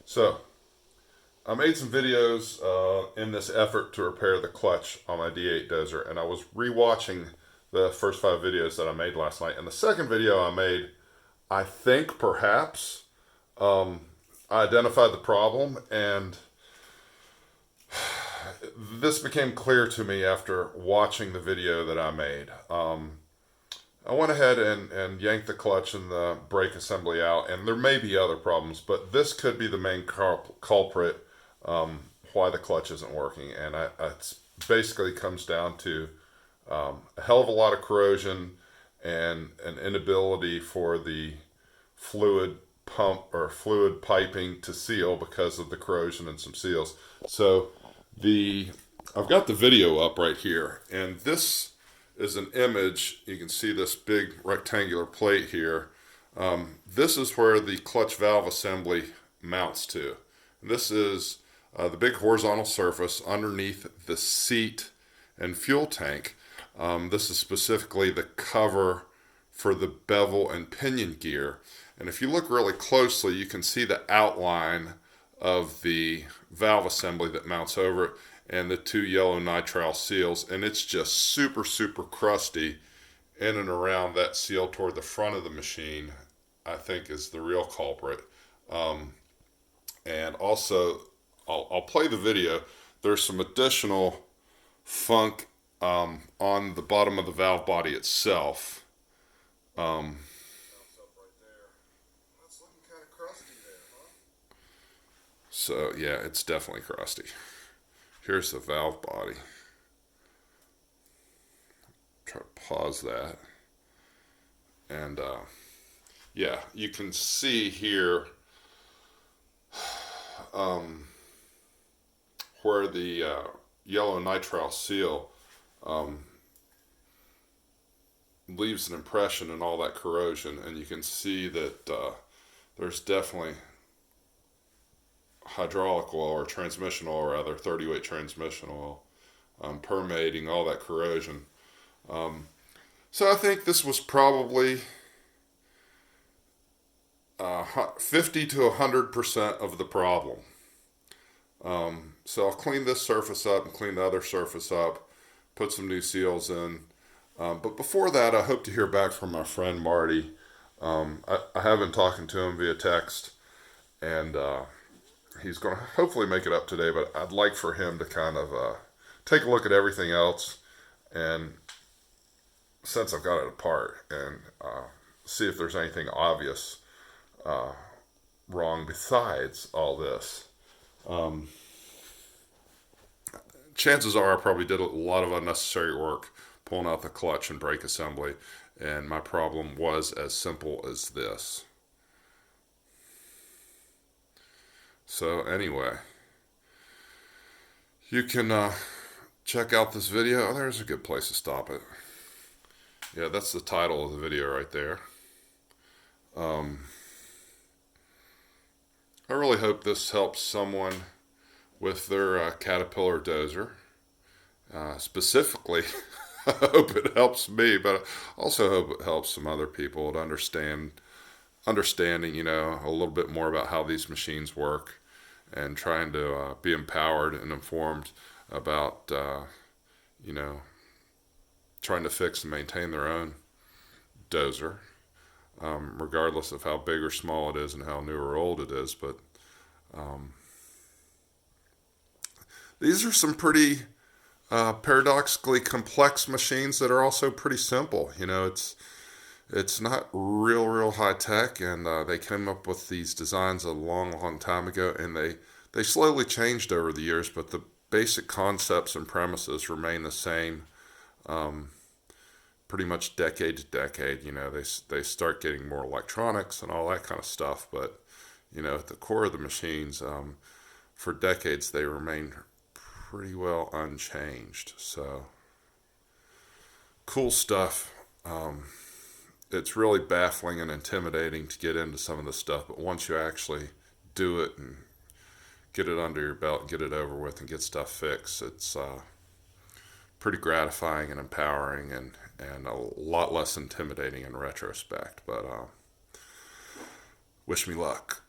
So, I made some videos in this effort to repair the clutch on my D8 dozer, and I was rewatching the first 5 videos that I made last night. And the second video I made, I think perhaps I identified the problem, and this became clear to me after watching the video that I made. I went ahead and yanked the clutch and the brake assembly out, and there may be other problems, but this could be the main culprit why the clutch isn't working. And it basically comes down to a hell of a lot of corrosion and an inability for the fluid pump or fluid piping to seal because of the corrosion and some seals. So I've got the video up right here, and this is an image. You can see this big rectangular plate here. This is where the clutch valve assembly mounts to. And this is the big horizontal surface underneath the seat and fuel tank. This is specifically the cover for the bevel and pinion gear. And if you look really closely, you can see the outline of the valve assembly that mounts over it and the 2 yellow nitrile seals. And it's just super, super crusty in and around that seal toward the front of the machine, I think is the real culprit. And also, I'll play the video. There's some additional funk on the bottom of the valve body itself. So yeah, it's definitely crusty. Here's the valve body. Try to pause that. And yeah, you can see here where the yellow nitrile seal leaves an impression in all that corrosion, and you can see that there's definitely hydraulic oil or transmission oil, rather 30-weight transmission oil, permeating all that corrosion. So I think this was probably 50 to 100% of the problem. So I'll clean this surface up and clean the other surface up, put some new seals in. But before that, I hope to hear back from my friend Marty. I have been talking to him via text, and he's going to hopefully make it up today, but I'd like for him to kind of take a look at everything else, and since I've got it apart, and see if there's anything obvious wrong besides all this. Chances are I probably did a lot of unnecessary work pulling out the clutch and brake assembly, and my problem was as simple as this. So anyway, you can check out this video. Oh, there's a good place to stop it. Yeah, that's the title of the video right there. I really hope this helps someone with their Caterpillar dozer. Specifically, I hope it helps me, but I also hope it helps some other people to understanding, a little bit more about how these machines work, and trying to be empowered and informed about, trying to fix and maintain their own dozer, regardless of how big or small it is and how new or old it is. But these are some pretty paradoxically complex machines that are also pretty simple. It's not real high tech, and they came up with these designs a long time ago, and they slowly changed over the years, but the basic concepts and premises remain the same, pretty much decade to decade. They start getting more electronics and all that kind of stuff, but at the core of the machines, for decades they remained pretty well unchanged. So cool stuff. It's really baffling and intimidating to get into some of this stuff, but once you actually do it and get it under your belt and get it over with and get stuff fixed, it's pretty gratifying and empowering, and a lot less intimidating in retrospect. But wish me luck.